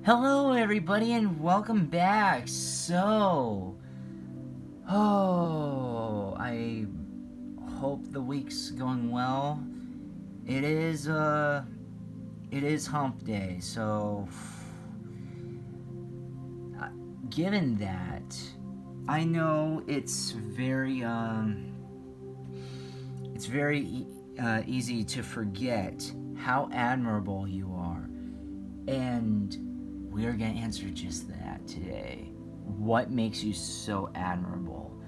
Hello, everybody, and welcome back. I hope the week's going well. It is hump day, so given that, I know it's very easy to forget how admirable you are, and we are going to answer just that today. What makes you so admirable?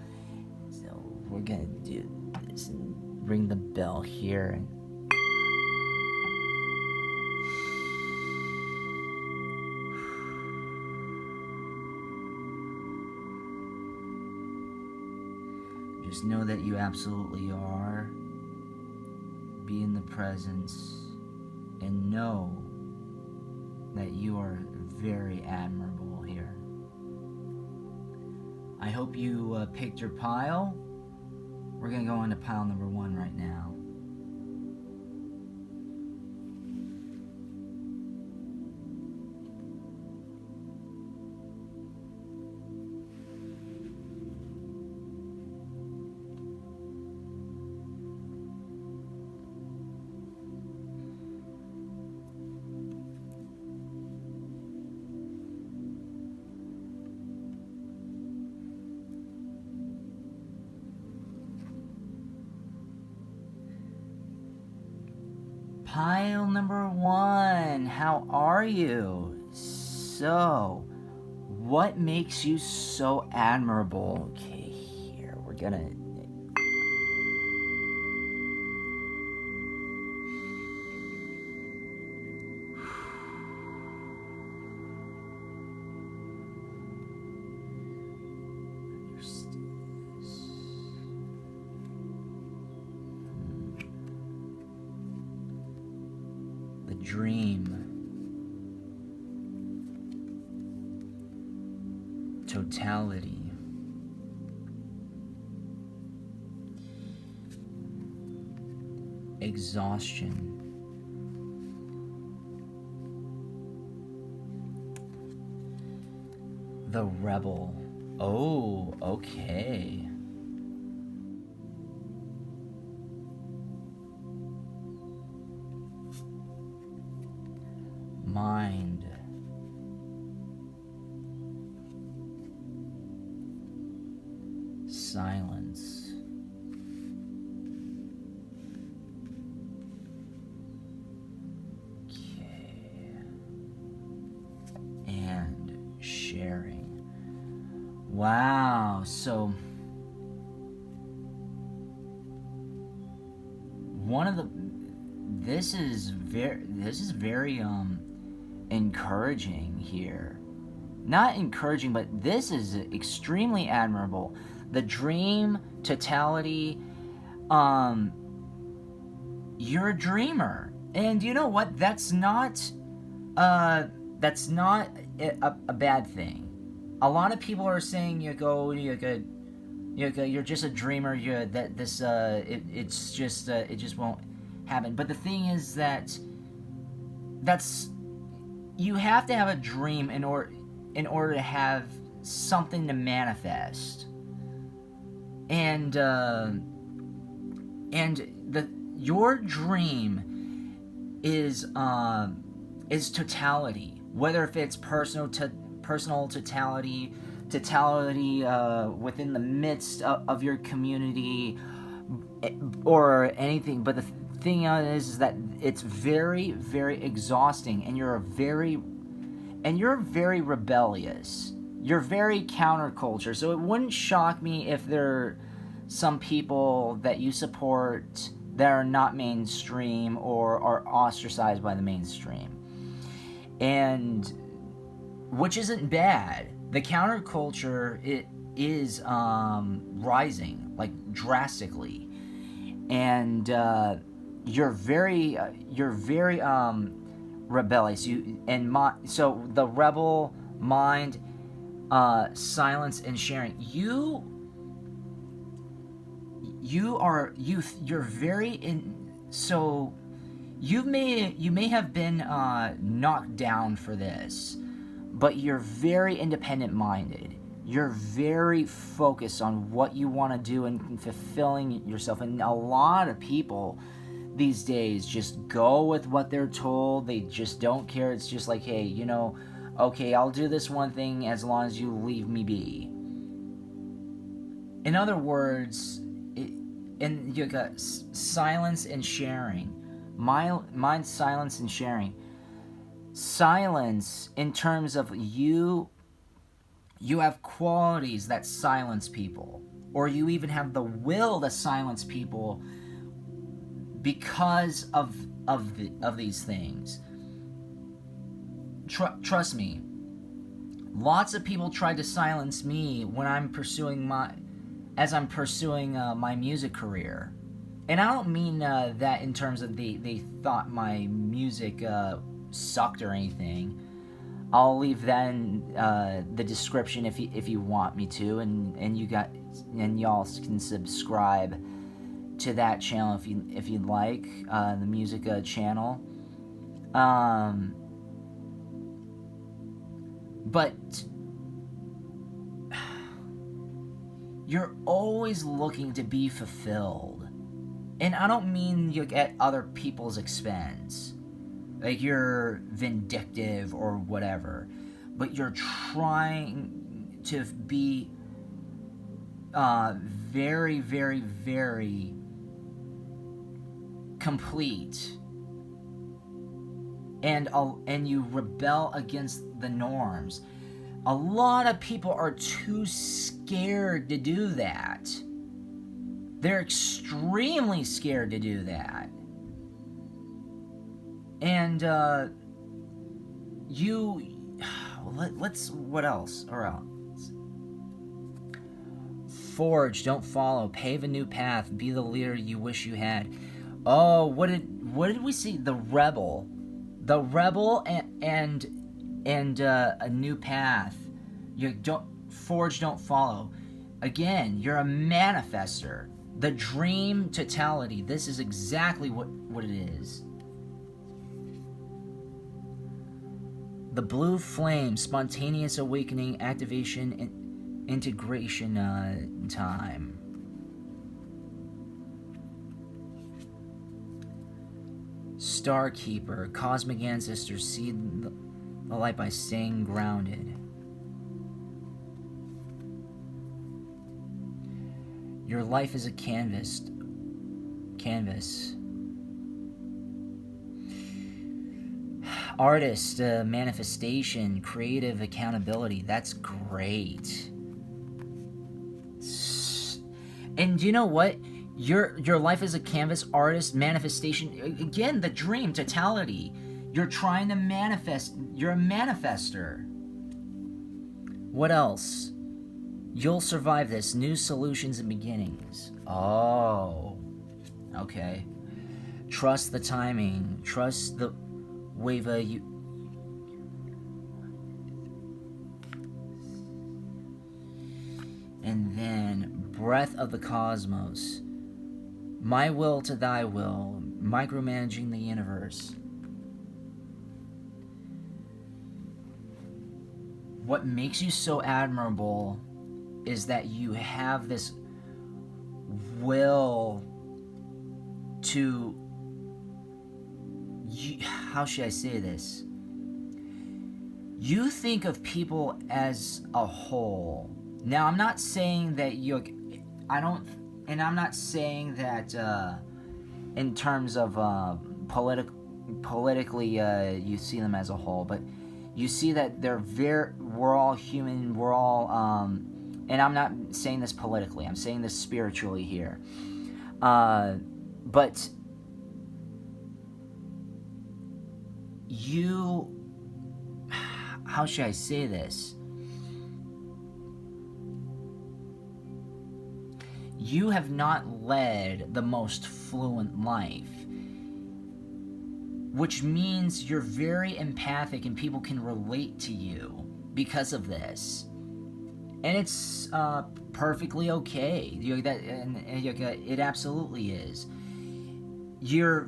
So we're going to do this and ring the bell here. And just know that you absolutely are. Be in the presence and know that you are very admirable here. I hope you picked your pile. We're going to go into pile number 1 right now. Pile number 1, how are you? So, what makes you so admirable? Okay, here, we're gonna... Dream, totality, exhaustion, the rebel. Oh, okay. Mind, silence, okay, and sharing. Wow, so one of the this is very encouraging here. Not encouraging, but this is extremely admirable. The dream, totality, you're a dreamer. And you know what? That's not a bad thing. A lot of people are saying you're just a dreamer. It just won't happen. But the thing is that you have to have a dream in order to have something to manifest. And your dream is totality, whether if it's personal totality within the midst of your community or anything. But the thing is that it's very, very exhausting, and you're very rebellious. You're very counterculture. So it wouldn't shock me if there are some people that you support that are not mainstream or are ostracized by the mainstream, and which isn't bad. The counterculture, it is rising like drastically, and you're very rebellious. So the rebel, mind, silence, and sharing. You're very in. So you may have been knocked down for this, but you're very independent minded. You're very focused on what you want to do and fulfilling yourself. And a lot of people these days just go with what they're told. They just don't care. It's just like, hey, okay, I'll do this one thing as long as you leave me be. In other words, and you got silence and sharing. Mine's silence and sharing. Silence in terms of you have qualities that silence people, or you even have the will to silence people because of these things. Trust me, lots of people tried to silence me when I'm pursuing my music career. And I don't mean that in terms of they thought my music sucked or anything. I'll leave that in the description if you want me to, and y'all can subscribe to that channel if you'd like, the music channel. But you're always looking to be fulfilled. And I don't mean you at other people's expense. Like you're vindictive or whatever. But you're trying to be very, very, very complete. And you rebel against the norms. A lot of people are too scared to do that. They're extremely scared to do that. And what else? Or else? Forge, don't follow. Pave a new path. Be the leader you wish you had. Oh, what did we see? The rebel and a new path. You don't forge, don't follow. Again, you're a manifester. The dream totality. This is exactly what it is. The blue flame, spontaneous awakening, activation, and integration time. Starkeeper, cosmic ancestors, see the light by staying grounded. Your life is a canvas. Artist, manifestation, creative accountability. That's great. And you know what? Your life is a canvas, artist, manifestation. Again, the dream, totality. You're trying to manifest. You're a manifester. What else? You'll survive this. New solutions and beginnings. Oh. Okay. Trust the timing. Trust the wave you. And then breath of the cosmos. My will to thy will. Micromanaging the universe. What makes you so admirable is that you have this will to, how should I say this? You think of people as a whole. Now, I'm not saying that I'm not saying that in terms of politically you see them as a whole, but you see that we're all human, we're all, and I'm not saying this politically, I'm saying this spiritually here. But how should I say this? You have not led the most fluent life, which means you're very empathic and people can relate to you because of this. And it's perfectly okay. It absolutely is. You're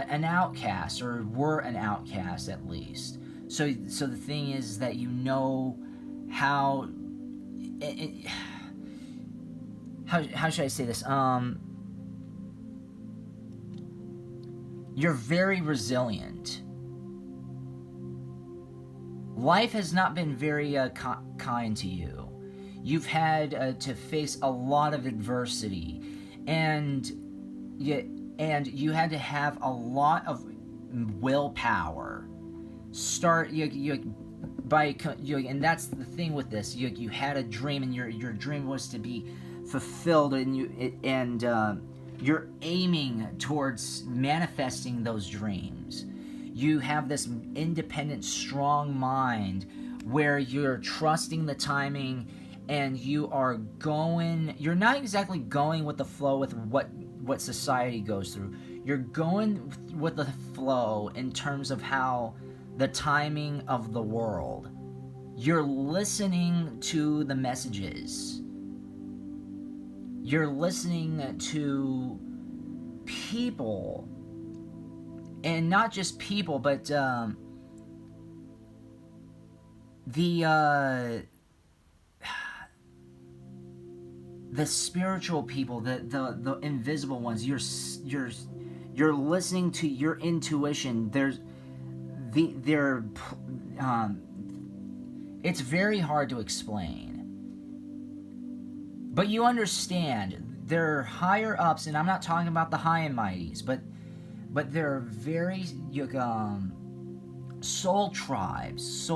an outcast, or were an outcast at least. So the thing is that you know how. How should I say this? You're very resilient. Life has not been very kind to you. You've had to face a lot of adversity, and you had to have a lot of willpower. And that's the thing with this. You had a dream, and your dream was to be fulfilled, and you're aiming towards manifesting those dreams. You have this independent, strong mind where you're trusting the timing, and you're not exactly going with the flow with what society goes through. You're going with the flow in terms of how the timing of the world. You're listening to the messages. You're listening to people, and not just people, but the spiritual people, the invisible ones. You're listening to your intuition. It's very hard to explain. But you understand, there are higher ups, and I'm not talking about the high and mighties, but there are very soul tribes,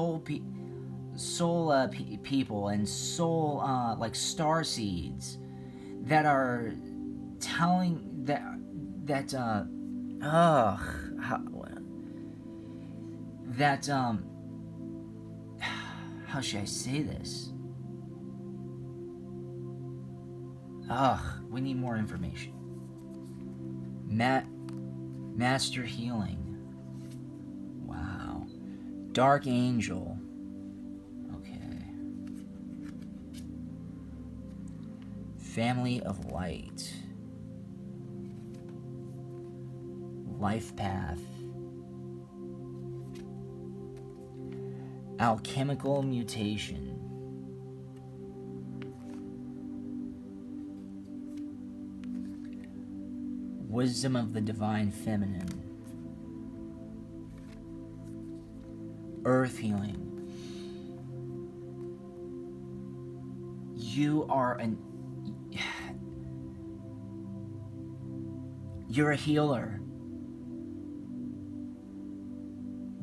people, and soul like star seeds that are telling how should I say this? We need more information. Master healing. Wow. Dark angel. Okay. Family of light. Life path. Alchemical mutation. Wisdom of the divine feminine. Earth healing. You're a healer.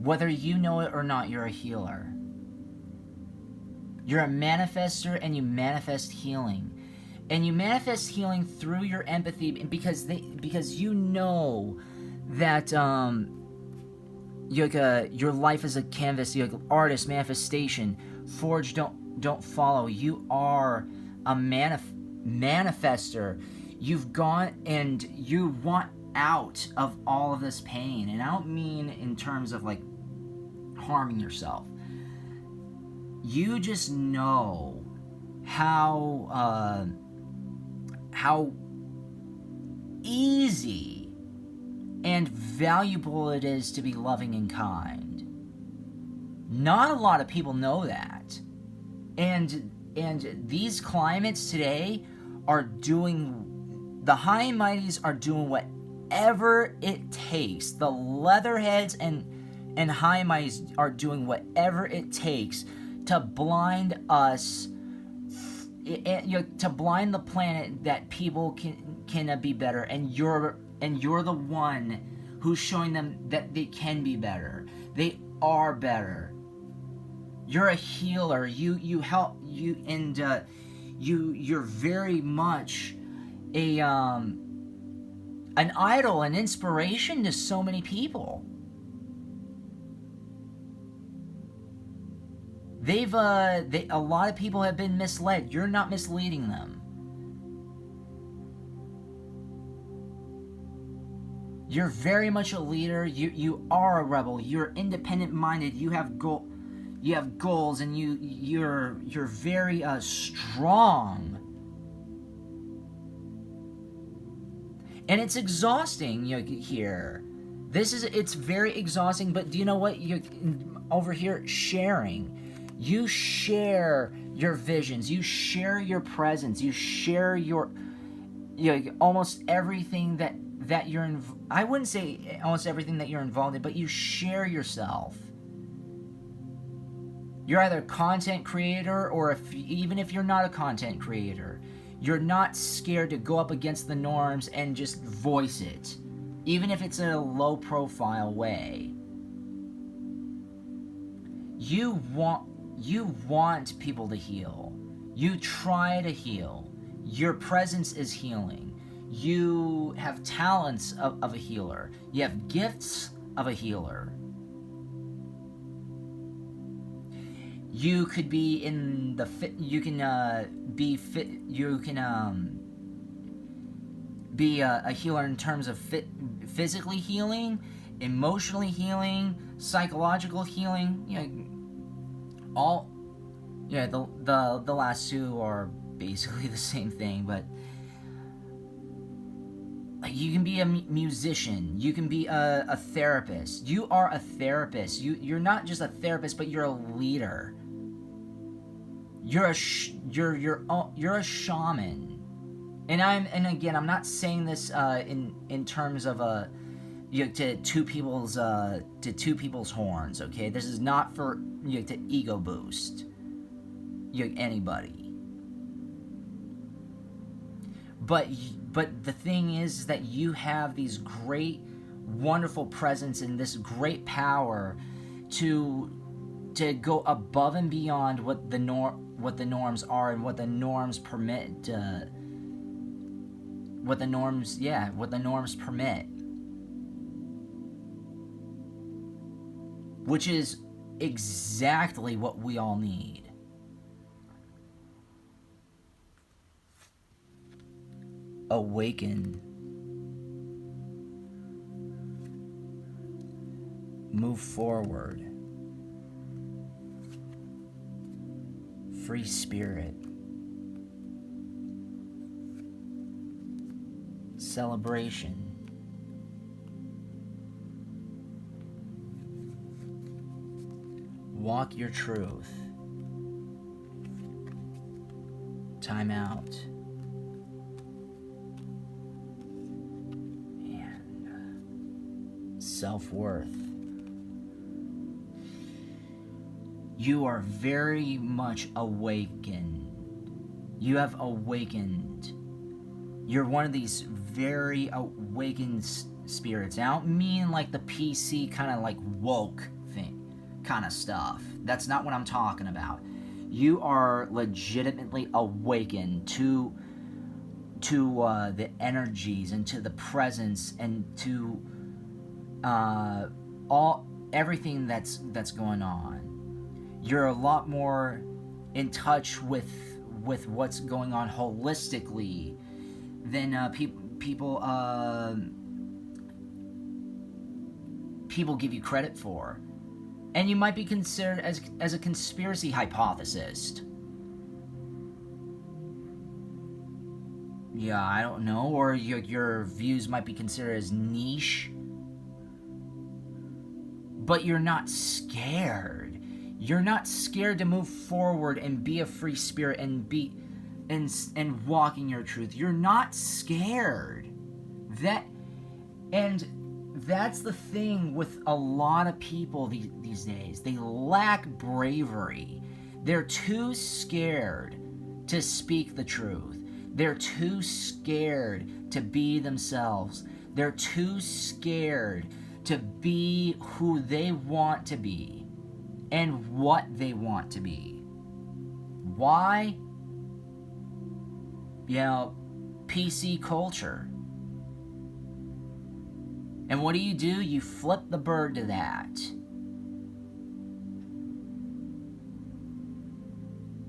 Whether you know it or not, you're a healer. You're a manifester, and you manifest healing. And you manifest healing through your empathy, because you know that your life is a canvas. You're like artist, manifestation, forge, don't follow. You are a manifester. You've gone and you want out of all of this pain, and I don't mean in terms of like harming yourself. You just know how easy and valuable it is to be loving and kind. Not a lot of people know that. And these climates today are doing, the high and mighties are doing whatever it takes. The leatherheads and high and mighties are doing whatever it takes to blind us, to blind the planet that people can be better, and you're the one who's showing them that they can be better. They are better. You're a healer. You help you, and you're very much an idol, an inspiration to so many people. A lot of people have been misled. You're not misleading them. You're very much a leader. You are a rebel. You're independent-minded. You have goals, and you're very strong. And it's exhausting here. It's very exhausting, but do you know what? You over here sharing. You share your visions, you share your presence, you share your almost everything that you're in. I wouldn't say almost everything that you're involved in, but you share yourself. You're either a content creator, or even if you're not a content creator, you're not scared to go up against the norms and just voice it, even if it's in a low profile way. You want people to heal. You try to heal. Your presence is healing. You have talents of a healer. You have gifts of a healer. You could be in the fit. You can be fit. You can be a healer in terms of physically healing, emotionally healing, psychological healing. The last two are basically the same thing, but you can be a musician. You can be a therapist. You are a therapist. You're not just a therapist, but you're a leader. You're a shaman. And again, I'm not saying this in terms of to two people's horns. Okay, this is not for to ego boost anybody. But the thing is that you have these great, wonderful presence and this great power to go above and beyond what the norms are and what the norms permit. What the norms permit. Which is exactly what we all need. Awaken. Move forward. Free spirit. Celebration. Walk your truth. Time out. And self-worth. You are very much awakened. You have awakened. You're one of these very awakened spirits. And I don't mean like the PC kind of like woke thing kind of stuff. That's not what I'm talking about. You are legitimately awakened to the energies and to the presence and to everything that's going on. You're a lot more in touch with what's going on holistically than people give you credit for. And you might be considered as a conspiracy hypothesist. Yeah, I don't know. Or your views might be considered as niche. But you're not scared. You're not scared to move forward and be a free spirit and be and walk in your truth. You're not scared. That's the thing with a lot of people these days. They lack bravery. They're too scared to speak the truth. They're too scared to be themselves. They're too scared to be who they want to be and what they want to be. Why? PC culture. And what do? You flip the bird to that.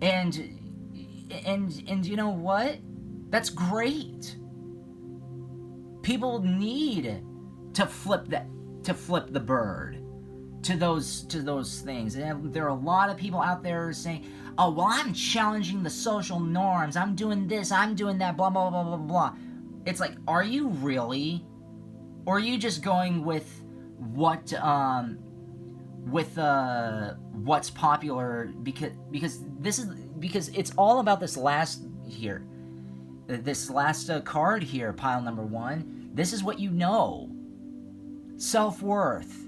And you know what? That's great. People need to flip the bird to those things. And there are a lot of people out there saying, "Oh, well, I'm challenging the social norms. I'm doing this, I'm doing that, blah blah blah blah blah." It's like, are you really? Or are you just going with what with what's popular, because it's all about this last here, this last card here, pile number 1. This is what you know. Self-worth.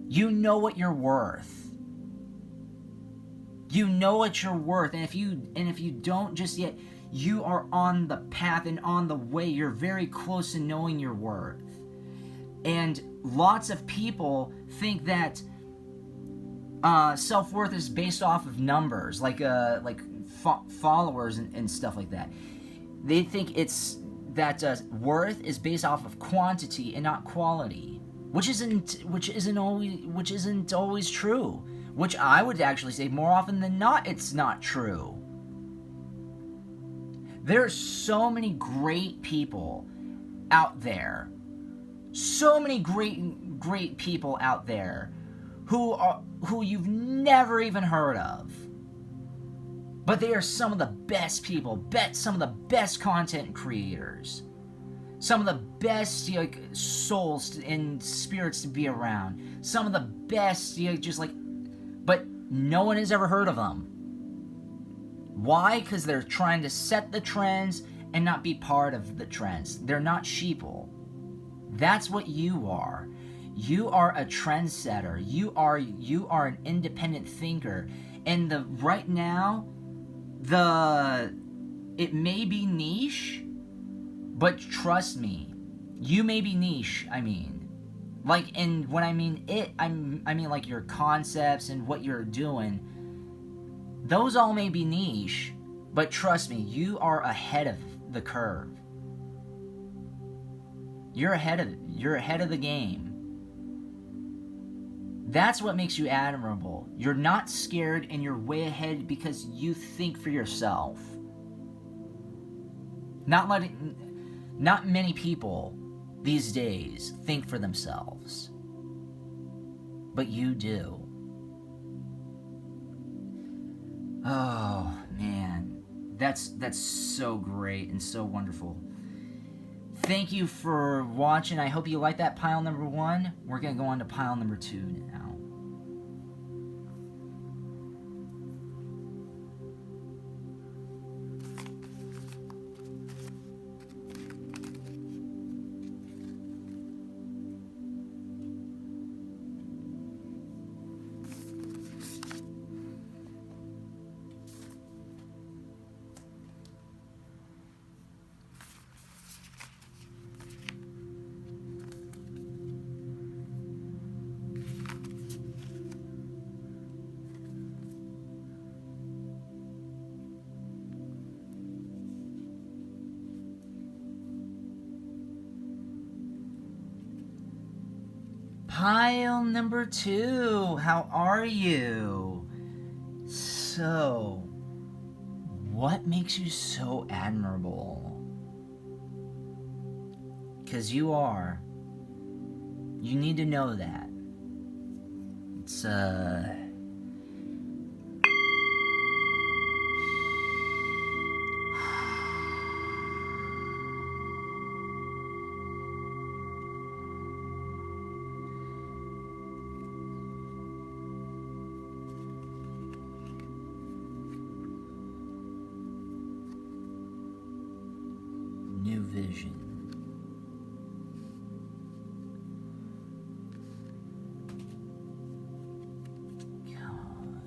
You know what you're worth. You know what you're worth, and if you don't just yet, you are on the path and on the way. You're very close to knowing your worth. And lots of people think that self-worth is based off of numbers, like followers and stuff like that. They think it's that worth is based off of quantity and not quality, which isn't always true. Which I would actually say more often than not, it's not true. There are so many great people out there. So many great people out there who you've never even heard of. But they are some of the best people, some of the best content creators, some of the best souls and spirits to be around, some of the best but no one has ever heard of them. Why? Because they're trying to set the trends and not be part of the trends. They're not sheeple. That's what you are. You are a trendsetter. You are an independent thinker. And right now, it may be niche, but trust me, you may be niche. And when I mean it, I mean like your concepts and what you're doing. Those all may be niche, but trust me, you are ahead of the curve. You're ahead of the game. That's what makes you admirable. You're not scared and you're way ahead because you think for yourself. Not many people these days think for themselves. But you do. Oh, man. That's so great and so wonderful. Thank you for watching. I hope you liked that pile number 1. We're going to go on to pile number 2 now. Pile number 2, how are you? So, what makes you so admirable? Because you are. You need to know that. It's, new vision. God.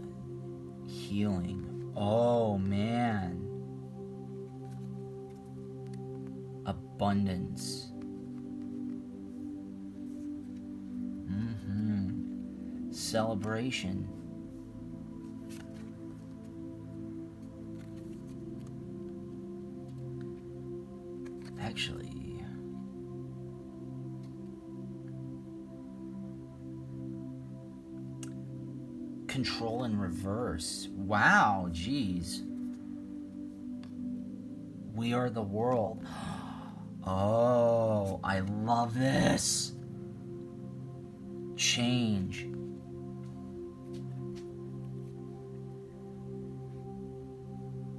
Healing. Oh, man. Abundance. Celebration. Actually, control in reverse. Wow, geez. We are the world. Oh, I love this. Change.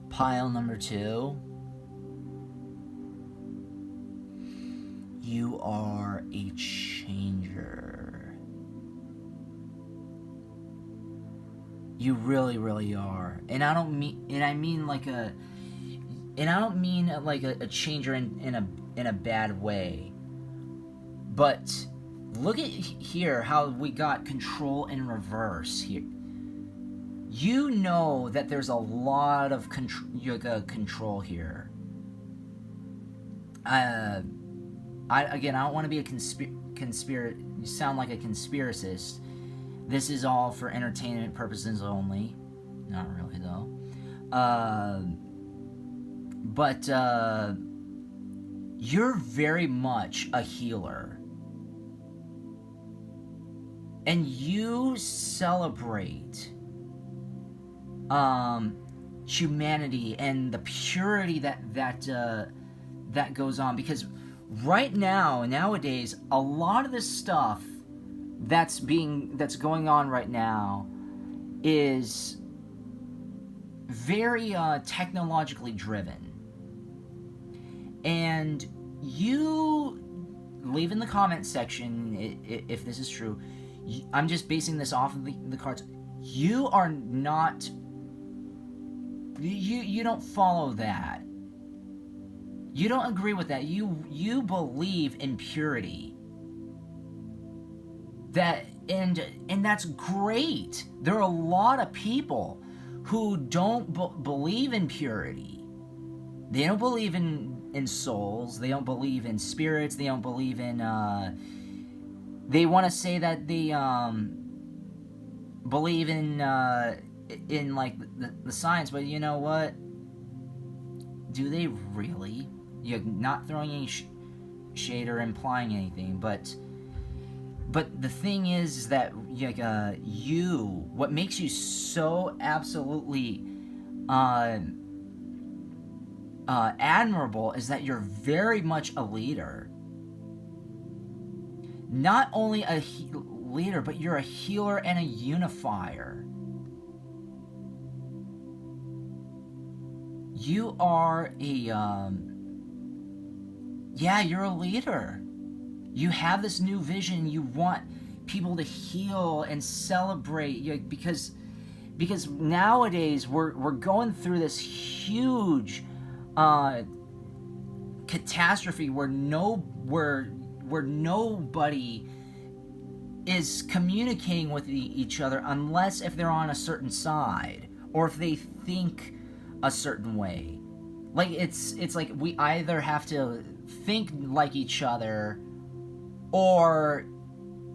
Pile number 2. You are a changer. You really, really are. And I don't mean like a changer in a bad way. But look at here how we got control in reverse here. You know that there's a lot of control here. I don't want to be you sound like a conspiracist. This is all for entertainment purposes only. Not really, though. But you're very much a healer. And you celebrate humanity and the purity that goes on, because nowadays a lot of this stuff that's going on right now is very technologically driven. And you leave in the comment section if this is true. I'm just basing this off of the cards. You are not. You don't follow that. You don't agree with that. You believe in purity. And that's great. There are a lot of people who don't believe in purity. They don't believe in souls. They don't believe in spirits. They don't believe in. They want to say that they believe in like the science, but you know what? Do they really? You're not throwing any shade or implying anything, but the thing is that what makes you so absolutely admirable is that you're very much a leader. Not only a leader, but you're a healer and a unifier. You are you're a leader. You have this new vision. You want people to heal and celebrate, because nowadays we're going through this huge catastrophe where nobody is communicating with each other unless if they're on a certain side or if they think a certain way. Like it's like we either have to think like each other or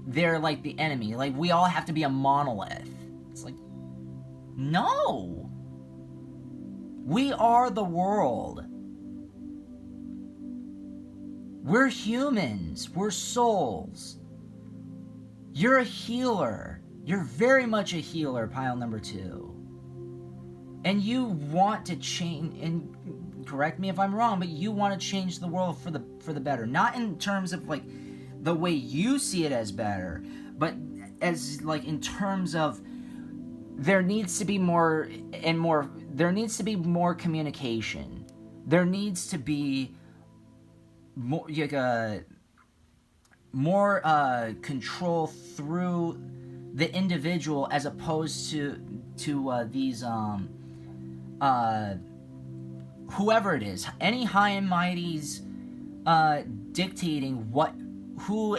they're like the enemy. Like we all have to be a monolith. It's like, no. We are the world. We're humans. We're souls. You're a healer. You're very much a healer, pile number 2. And you want to change, and correct me if I'm wrong, but you want to change the world for the better. Not in terms of like the way you see it as better, but as like in terms of there needs to be more communication. There needs to be more control through the individual as opposed to these whoever it is, any high and mighties dictating who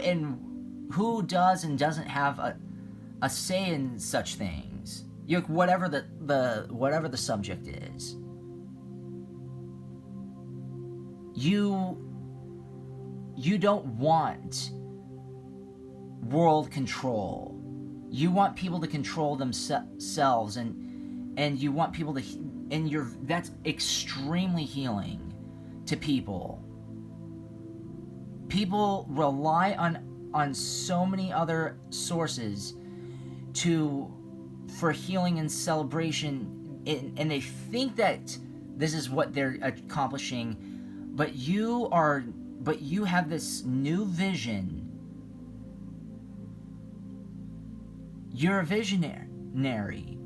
does and doesn't have a say in such things. Whatever the subject is. You don't want world control. You want people to control themselves, and you want people to, and that's extremely healing to people. People rely on so many other sources for healing and celebration, and they think that this is what they're accomplishing, but you have this new vision. You're a visionary.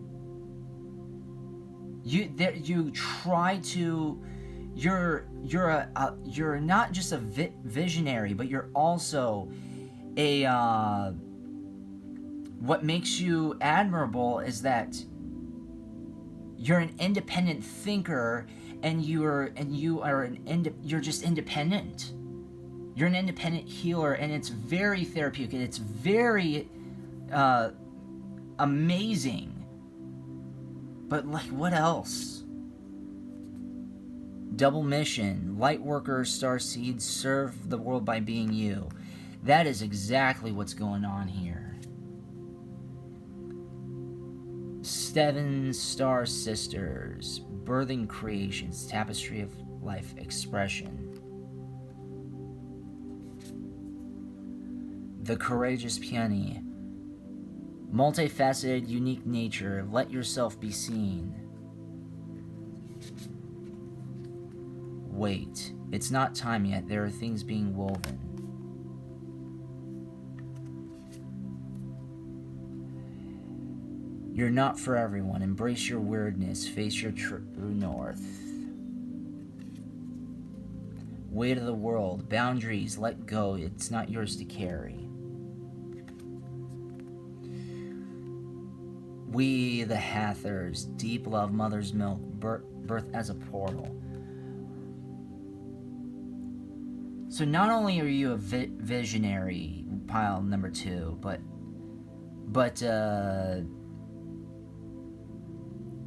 You're not just a visionary, but you're also a what makes you admirable is that You're an independent thinker, and you're just independent. You're an independent healer, and it's very therapeutic. It's very amazing. But like, what else? Double mission. Light worker, starseed, serve the world by being you. That is exactly what's going on here. 7 star sisters. Birthing creations. Tapestry of life expression. The courageous peony. Multifaceted, unique nature. Let yourself be seen. Wait. It's not time yet. There are things being woven. You're not for everyone. Embrace your weirdness. Face your true north. Weight of the world. Boundaries. Let go. It's not yours to carry. We, the Hathors. Deep love, mother's milk. Birth as a portal. So not only are you a visionary, pile number 2, but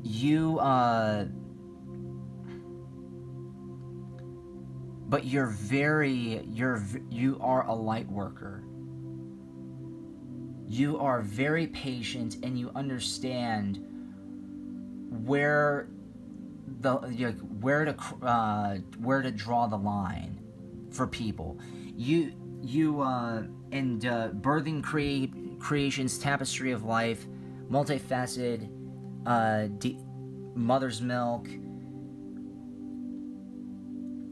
you are a light worker. You are very patient, and you understand where to draw the line for people. You birthing creations, tapestry of life, multifaceted, mother's milk.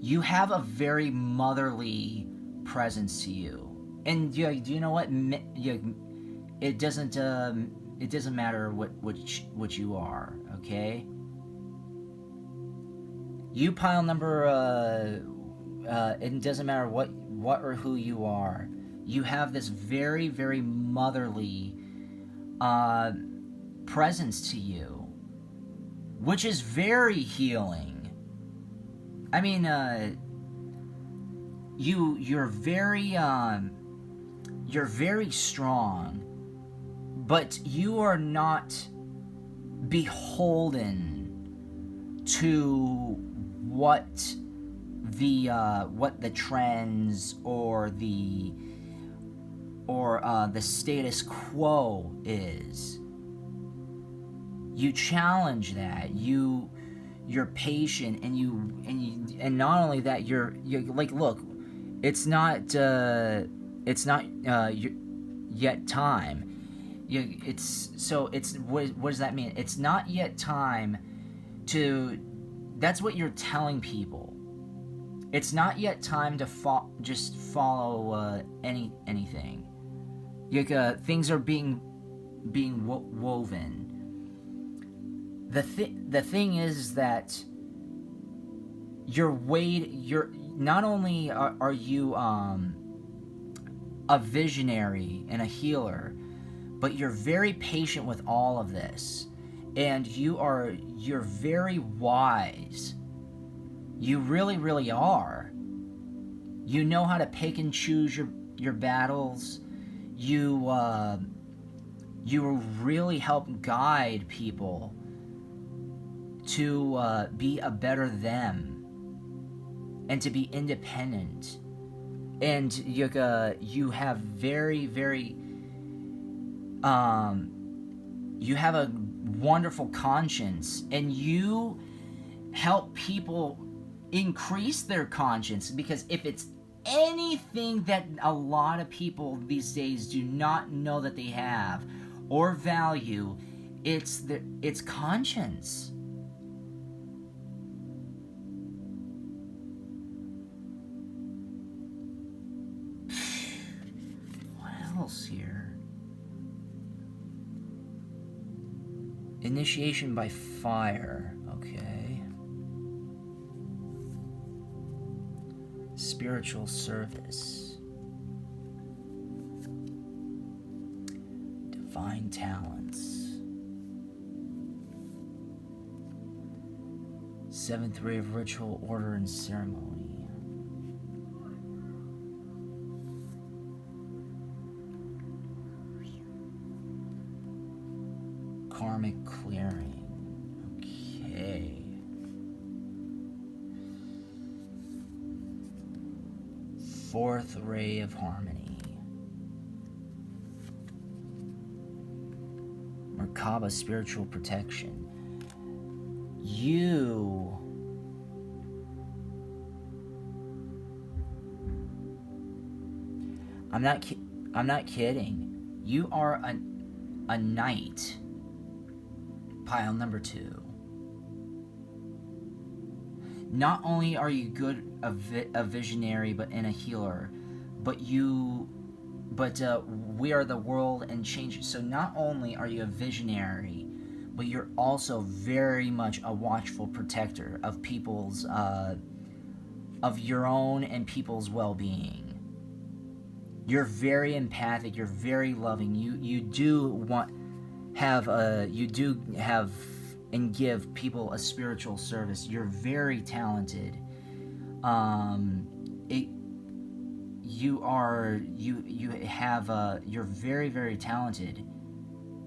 You have a very motherly presence to you, and do you know what? It doesn't matter what you are. Okay. You pile number. It doesn't matter what or who you are. You have this very, very motherly presence to you, which is very healing. I mean, you're very strong, but you are not beholden to what the trends or the status quo is. You challenge that. You're patient, and not only that, you're like, look, it's not yet time. What does that mean? It's not yet time to. That's what you're telling people. It's not yet time to just follow anything. Things are being woven. The thing is that you're not only are you a visionary and a healer, but you're very patient with all of this, and you're very wise. You really, really are. You know how to pick and choose your battles. You really help guide people to be a better them and to be independent. And you have very, very you have a wonderful conscience, and you help people increase their conscience, because if it's anything that a lot of people these days do not know that they have or value, it's conscience. What else here? Initiation by fire. Okay. Spiritual service. Divine talents. Seventh ray of ritual, order, and ceremony. Karmic clearing. Okay. Fourth ray of harmony. Merkaba spiritual protection. I'm not kidding. You are a knight. Pile number 2. Not only are you good a visionary and a healer, but we are the world and change. So not only are you a visionary, but you're also very much a watchful protector of people's of your own and people's well-being. You're very empathic, you're very loving. You do have and give people a spiritual service. You're very talented. You're very, very talented.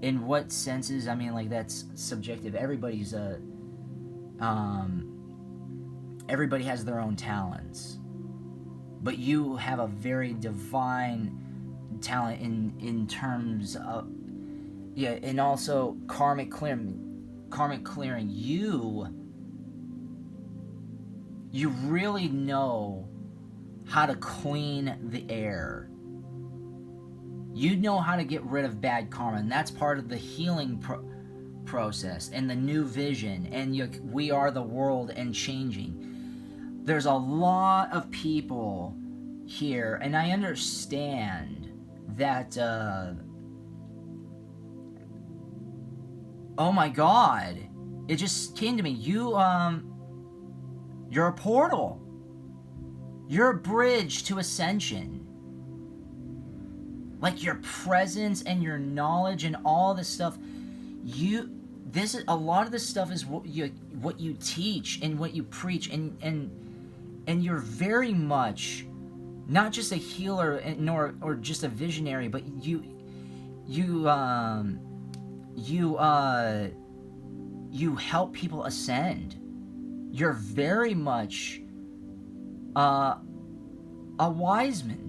In what senses? I mean, like, that's subjective. Everybody has their own talents, but you have a very divine talent in terms of, yeah, and also karmic clearing. You really know how to clean the air. You know how to get rid of bad karma, and that's part of the healing process and the new vision, and we are the world and changing. There's a lot of people here, and I understand that, oh my god, it just came to me. You're a portal. You're a bridge to ascension. Like, your presence and your knowledge and all this stuff, a lot of this stuff is what you teach and what you preach, and you're very much not just a healer or just a visionary, but you help people ascend. You're very much a wise man.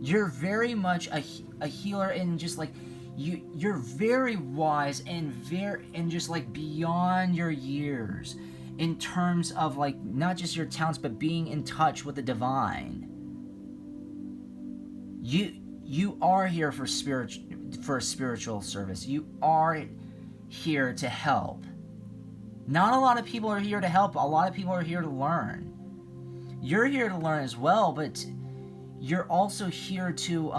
You're very much a healer, and just like you're very wise and just like beyond your years in terms of, like, not just your talents, but being in touch with the divine. You are here for a spiritual service. You are here to help. Not a lot of people are here to help. A lot of people are here to learn. You're here to learn as well, but you're also here to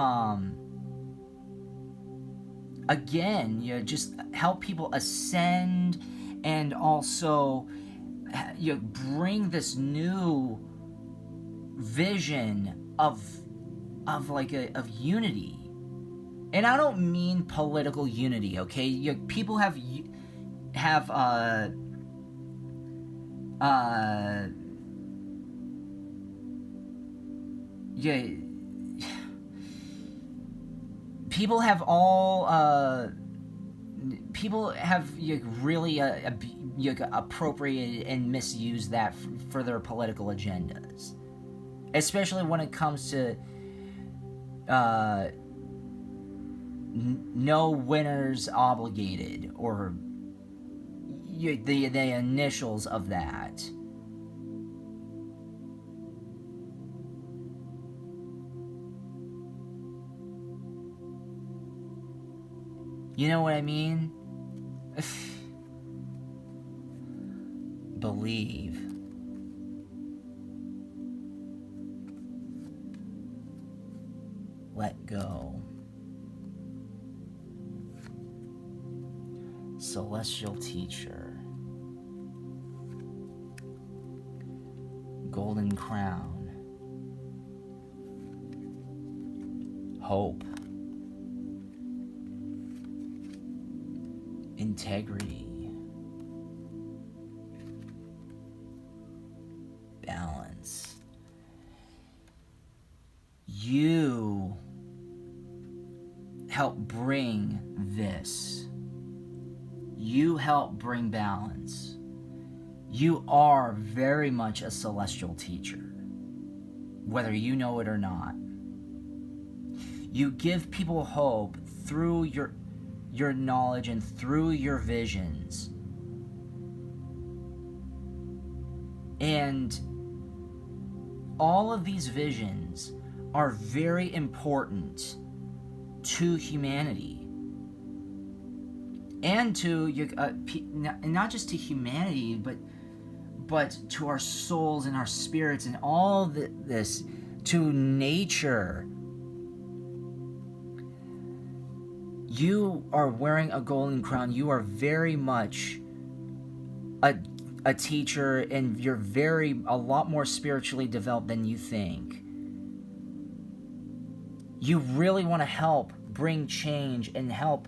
again, just help people ascend, and also you bring this new vision of unity. And I don't mean political unity, okay? People have people have really appropriated and misused that for their political agendas, especially when it comes to no winners obligated, or the initials of that. You know what I mean? Believe. Let go. Celestial Teacher. Golden Crown. Hope. Integrity. you help bring this. You help bring balance. You are very much a celestial teacher, whether you know it or not. You give people hope through your knowledge and through your visions. And all of these visions are very important to humanity. And to, not just to humanity, but to our souls and our spirits and all this, to nature. You are wearing a golden crown. You are very much a teacher, and you're a lot more spiritually developed than you think. You really want to help bring change and help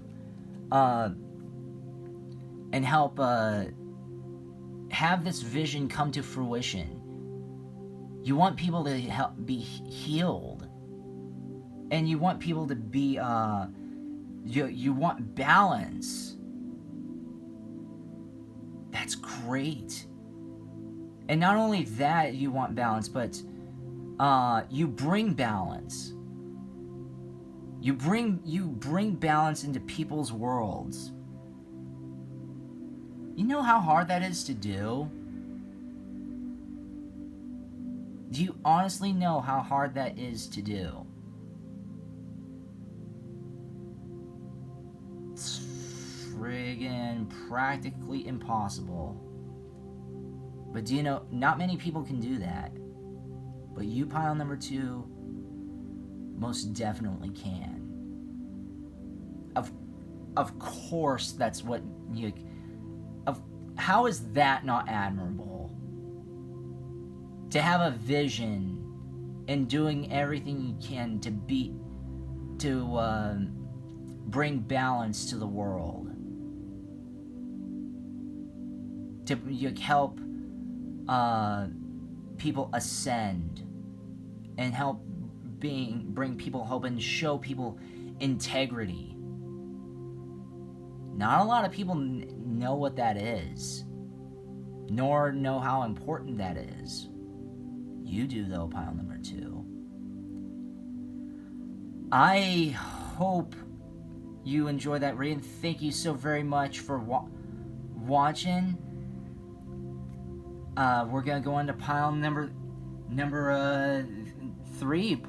have this vision come to fruition. You want people to be healed, and you want people to be you want balance. That's great. And not only that, you want balance, but you bring balance. You bring balance into people's worlds. You know how hard that is to do? Do you honestly know how hard that is to do? It's friggin' practically impossible. But do you know, not many people can do that. But you, pile number 2, most definitely can. Of course, that's what you... How is that not admirable? To have a vision and doing everything you can to bring balance to the world. To help people ascend and help bring people hope and show people integrity. Not a lot of people know what that is, nor know how important that is. You do, though, pile number 2. I hope you enjoyed that reading. Thank you so very much for watching. We're gonna go on to pile number 3.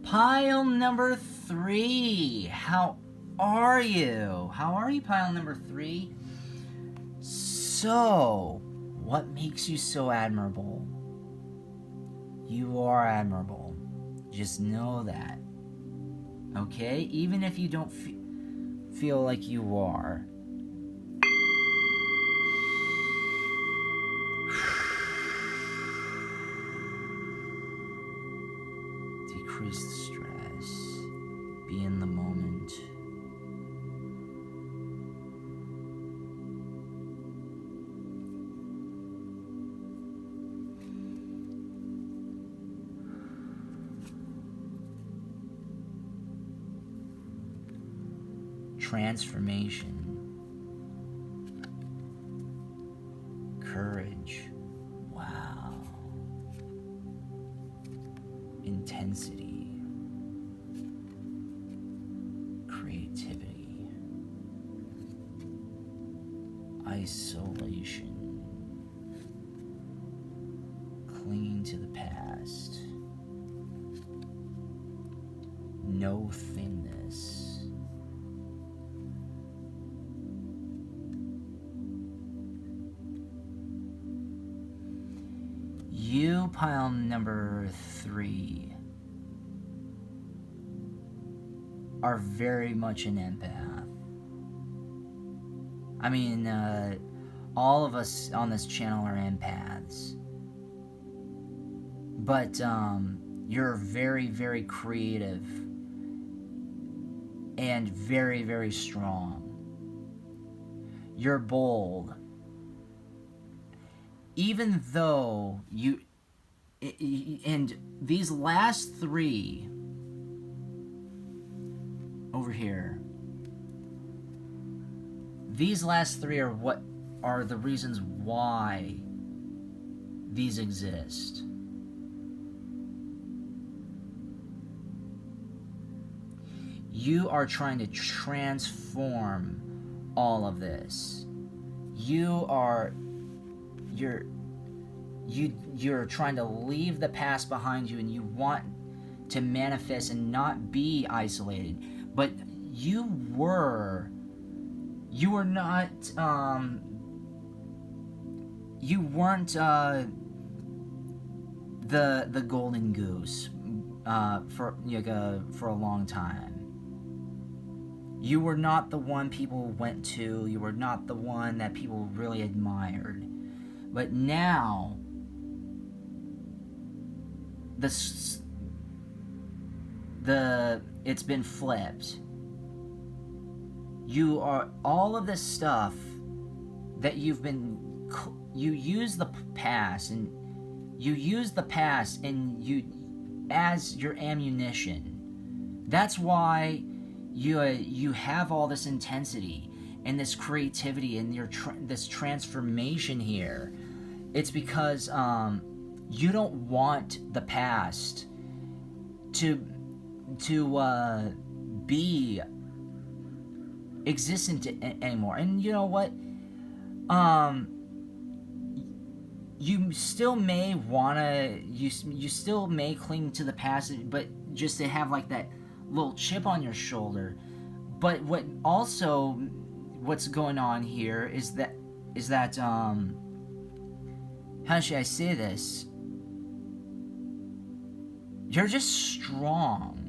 Pile number 3. How are you? How are you, pile number 3? So, what makes you so admirable? You are admirable. Just know that. Okay? Even if you don't feel like you are. Decrease the stress. Be in the moment. Transformation. Courage. Wow. Intensity. Creativity. Isolation. cling to the past. No thingness. You, pile number 3, are very much an empath. I mean, all of us on this channel are empaths. But you're very, very creative and very, very strong. You're bold. Even though you... And these last 3 over here, these last 3 are what are the reasons why these exist. You are trying to transform all of this. You're trying to leave the past behind you, and you want to manifest and not be isolated. But you were not, you weren't the golden goose for a long time. You were not the one people went to. You were not the one that people really admired. But now, it's been flipped. You are all of this stuff that you use the past and you as your ammunition. That's why you have all this intensity and this creativity and this transformation here. It's because you don't want the past to be existent anymore. And you know what? You still may wanna you still may cling to the past, but just to have like that little chip on your shoulder. But what's going on here is that how should I say this? You're just strong.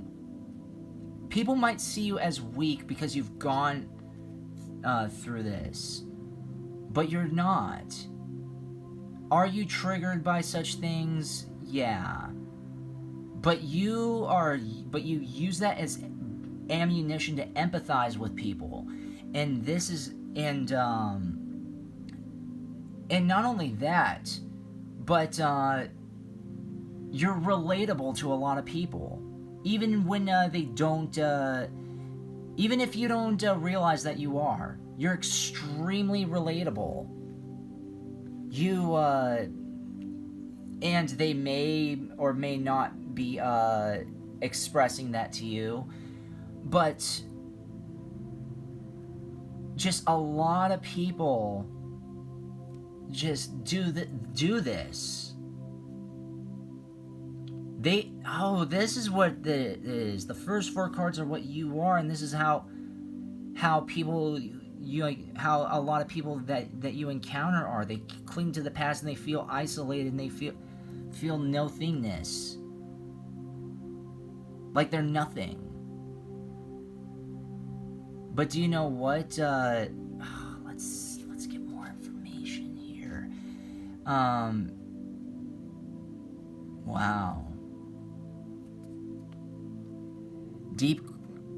People might see you as weak because you've gone through this, but you're not. Are you triggered by such things? Yeah. But you use that as ammunition to empathize with people. And this is and not only that, but you're relatable to a lot of people. Even when they don't even if you don't realize that you're extremely relatable. You and they may or may not be expressing that to you, but just a lot of people just do this. This is what it is. The first 4 cards are what you are, and this is how people how a lot of people that you encounter are. They cling to the past and they feel isolated and they feel nothingness, like they're nothing. But do you know what? Let's get more information here. Wow. Deep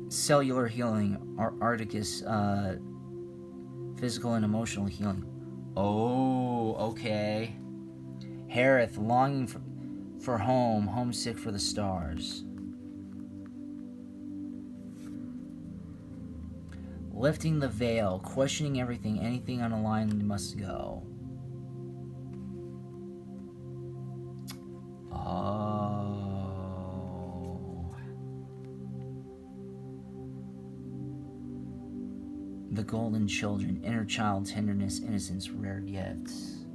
cellular healing, Arcticus, physical and emotional healing. Oh, okay. Harith, longing for home, homesick for the stars. Lifting the veil, questioning everything, anything unaligned must go. The golden children, inner child, tenderness, innocence, rare gifts.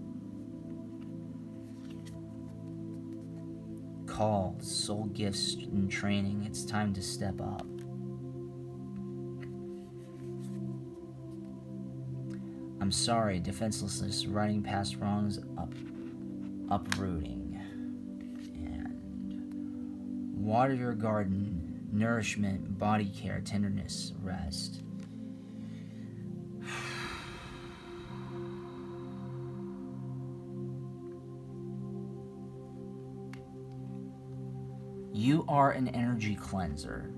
called soul gifts and training. It's time to step up. I'm sorry, defenselessness, riding past wrongs, uprooting. And water your garden, nourishment, body care, tenderness, rest. You are an energy cleanser.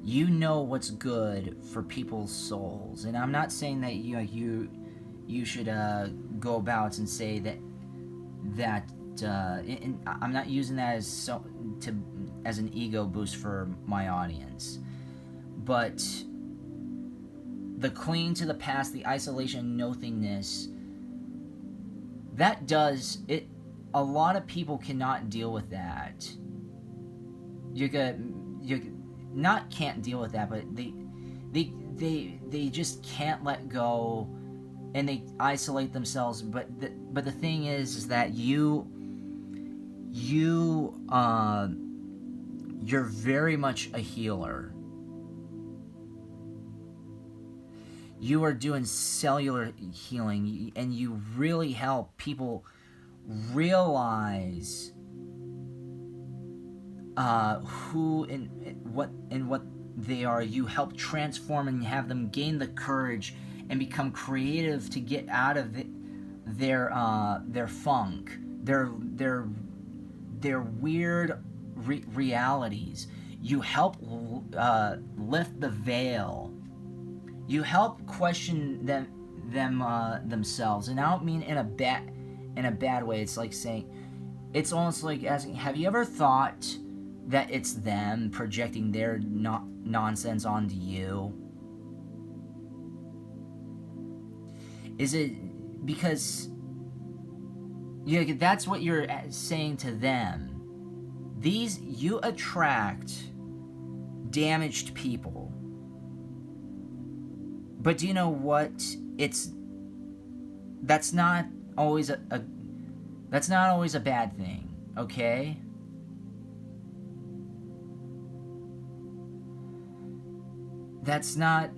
You know what's good for people's souls, and I'm not saying that you should go about and say that and I'm not using that as an ego boost for my audience, but the clinging to the past, the isolation, nothingness, that does it. A lot of people cannot deal with that. You not can't deal with that, but they just can't let go, and they isolate themselves. But the thing is that you're very much a healer. You are doing cellular healing, and you really help people realize who and what they are. You help transform and have them gain the courage and become creative to get out of their funk, their weird realities. You help lift the veil. You help question themselves, and I don't mean in a bad way. It's like saying, it's almost like asking, have you ever thought that it's them projecting their nonsense onto you? Is it because that's what you're saying to them? You attract damaged people. But do you know what? That's not always a bad thing, okay? That's not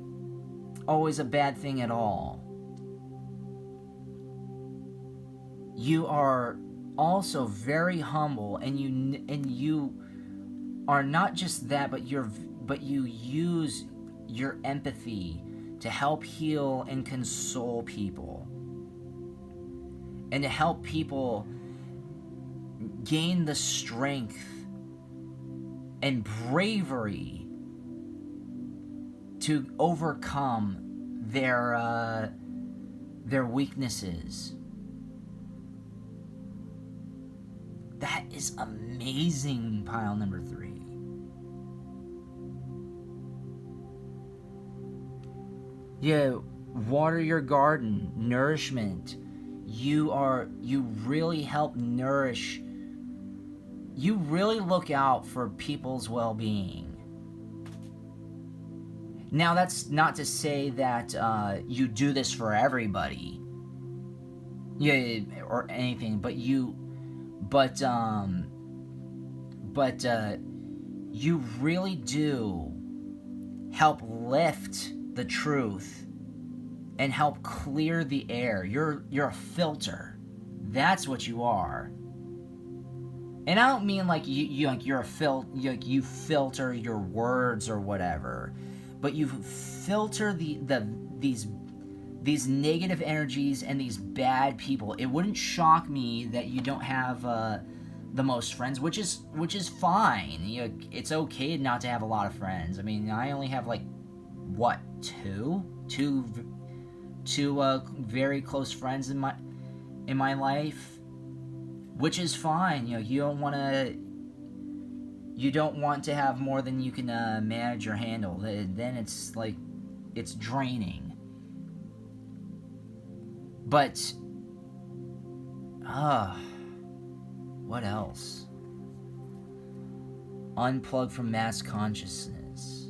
always a bad thing at all. You are also very humble, and you are not just that, but you use your empathy to help heal and console people, and to help people gain the strength and bravery to overcome their weaknesses. That is amazing, pile number 3. Yeah, water your garden, nourishment. You really help nourish. You really look out for people's well-being. Now, that's not to say that you do this for everybody, or anything, but you really do help lift the truth and help clear the air. You're a filter. That's what you are. And I don't mean like you filter your words or whatever, but you filter these negative energies and these bad people. It wouldn't shock me that you don't have the most friends, which is fine. It's okay not to have a lot of friends. I mean, I only have like two very close friends in my life, which is fine. You don't want to have more than you can manage or handle. Then it's like, it's draining. But what else? Unplug from mass consciousness.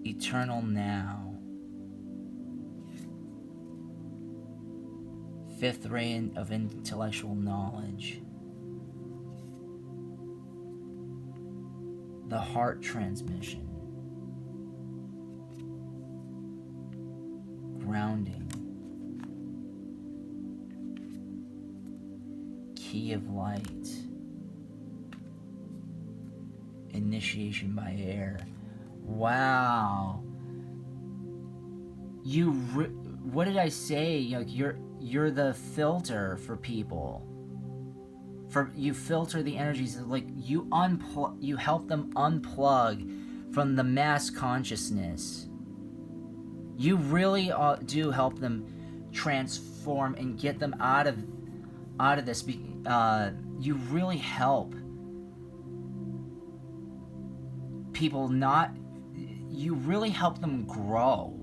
Eternal now. fifth ray of intellectual knowledge. The heart transmission. Grounding. Key of light. Initiation by air. Wow. What did I say? You're the filter for people. You filter the energies. Like you help them unplug from the mass consciousness. You really do help them transform and get them out of this. You really help people you really help them grow.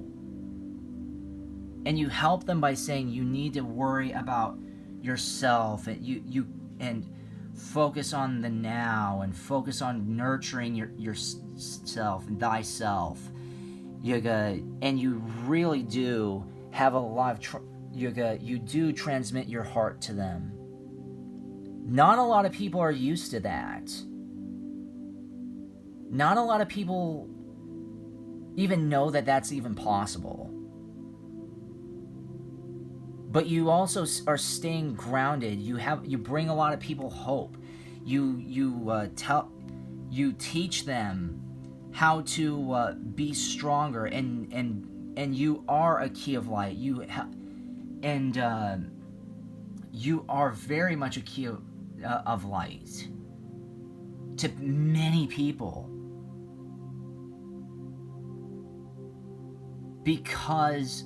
And you help them by saying you need to worry about yourself, and you focus on the now, and focus on nurturing yourself and thyself. And you really do have a lot of you do transmit your heart to them. Not a lot of people are used to that. Not a lot of people even know that that's even possible. But you also are staying grounded. You bring a lot of people hope. You teach them how to be stronger, and you are a key of light. You are very much a key of light to many people, because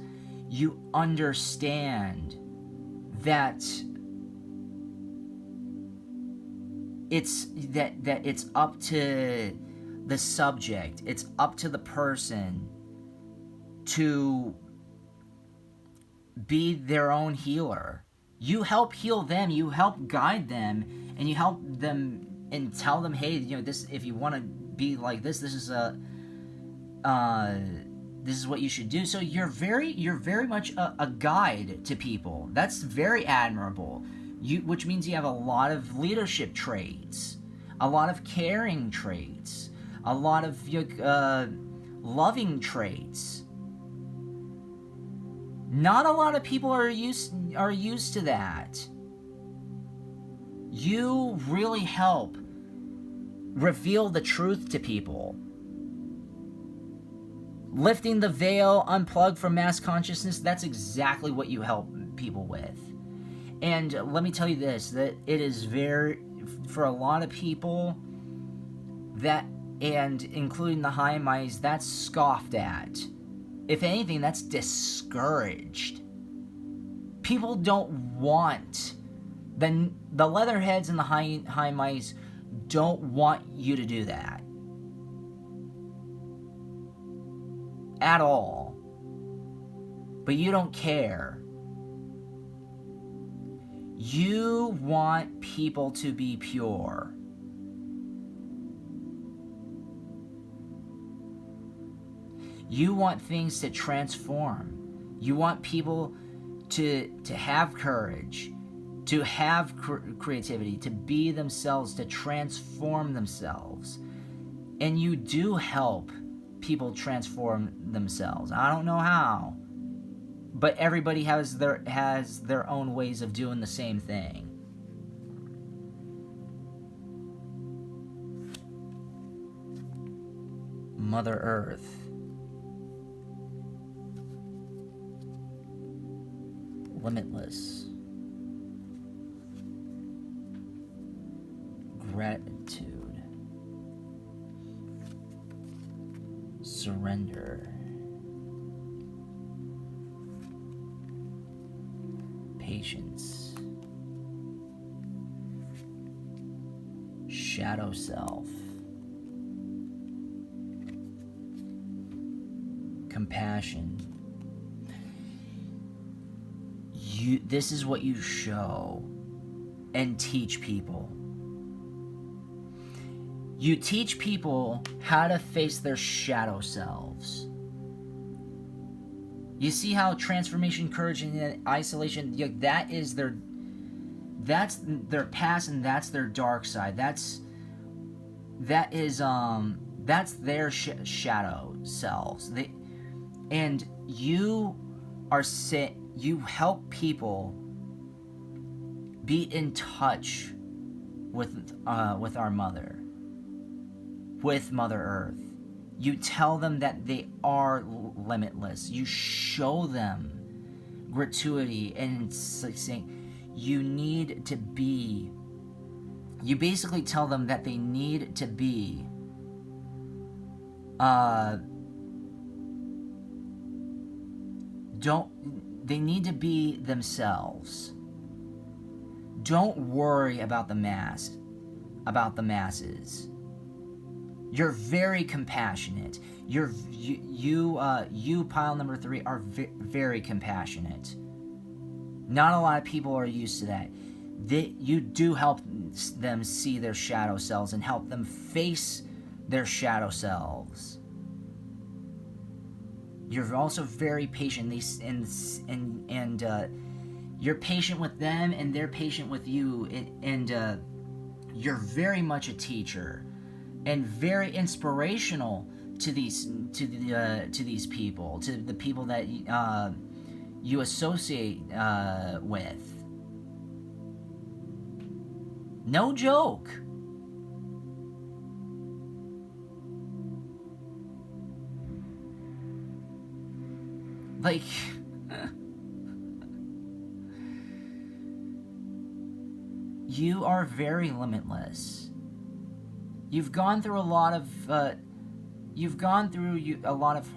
you understand that it's up to the subject, it's up to the person to be their own healer. You help heal them, you help guide them, and you help them and tell them, hey, this, if you want to be like this is this is what you should do. So you're very much a guide to people. That's very admirable. Which means you have a lot of leadership traits, a lot of caring traits, a lot of loving traits. Not a lot of people are used to that. You really help reveal the truth to people. Lifting the veil, unplug from mass consciousness, that's exactly what you help people with. And let me tell you this, that it is for a lot of people, that, and including the high and mighties, that's scoffed at. If anything, that's discouraged. People don't want, the leatherheads and the high and mighties don't want you to do that. At all. But you don't care. You want people to be pure. You want things to transform. You want people to have courage, to have creativity, to be themselves, to transform themselves. And you do help people transform themselves. I don't know how, but everybody has their own ways of doing the same thing. Mother Earth. Limitless. Gratitude. Surrender. Patience. Shadow self. Compassion. This is what you show and teach people. You teach people how to face their shadow selves. You see how transformation, courage, and isolation, that's their past, and that's their dark side. That's their shadow selves. And you you help people be in touch with our mother, with Mother Earth. You tell them that they are limitless. You show them gratuity, and it's like saying you need to be. You basically tell them that they need to be they need to be themselves. Don't worry about the masses. You're very compassionate. You pile number 3 are very compassionate. Not a lot of people are used to that. You do help them see their shadow selves and help them face their shadow selves. You're also very patient. You're patient with them, and they're patient with you. And you're very much a teacher, and very inspirational to these people, to the people that you associate with. No joke. Like, you are very limitless. You've gone through a lot of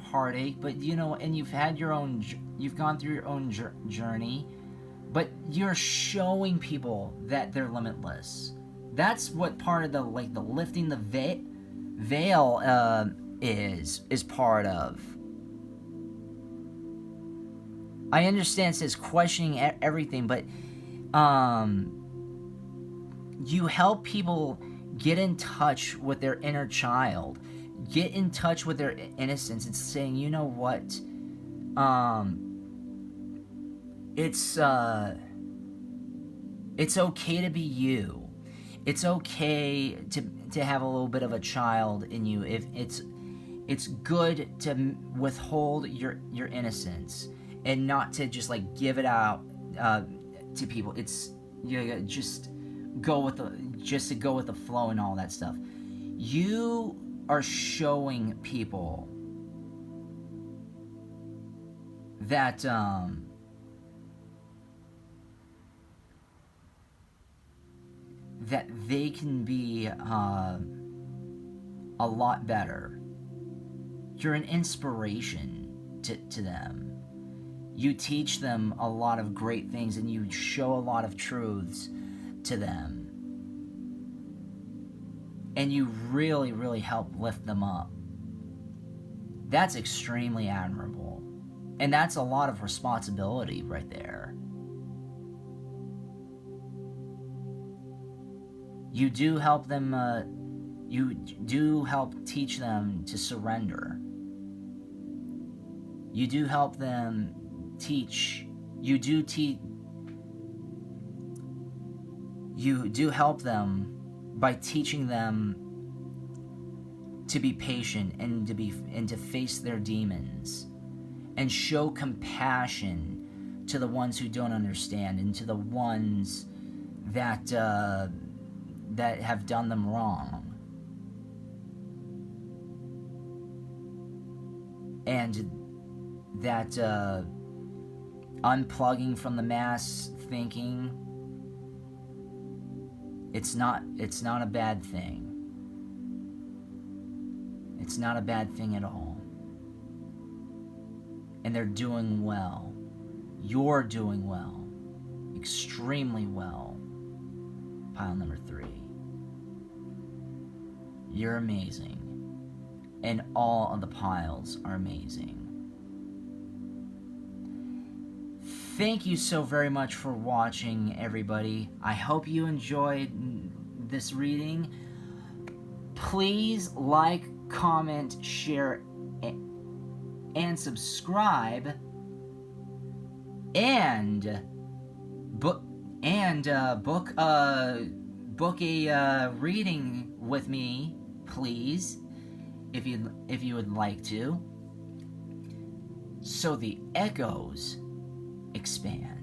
heartache, but and you've gone through your own journey, but you're showing people that they're limitless. That's what part of the lifting the veil is part of. I understand it says questioning everything, but you help people get in touch with their inner child, get in touch with their innocence. It's saying, you know what, it's okay to be you. It's okay to have a little bit of a child in you. If it's good to withhold your innocence and not to just give it out to people. It's just go with the flow and all that stuff. You are showing people that that they can be a lot better. You're an inspiration to them. You teach them a lot of great things, and you show a lot of truths to them. And you really, really help lift them up. That's extremely admirable. And that's a lot of responsibility right there. You do help them, you do help teach them to surrender. You do help them teach, you do help them by teaching them to be patient and to face their demons, and show compassion to the ones who don't understand, and to the ones that have done them wrong. And that unplugging from the mass thinking, it's not a bad thing. It's not a bad thing at all. And they're doing well. You're doing well. Extremely well. Pile number 3. You're amazing. And all of the piles are amazing. Thank you so very much for watching, everybody. I hope you enjoyed this reading. Please like, comment, share, and subscribe and book a reading with me, please, if you would like to, so the echoes expand.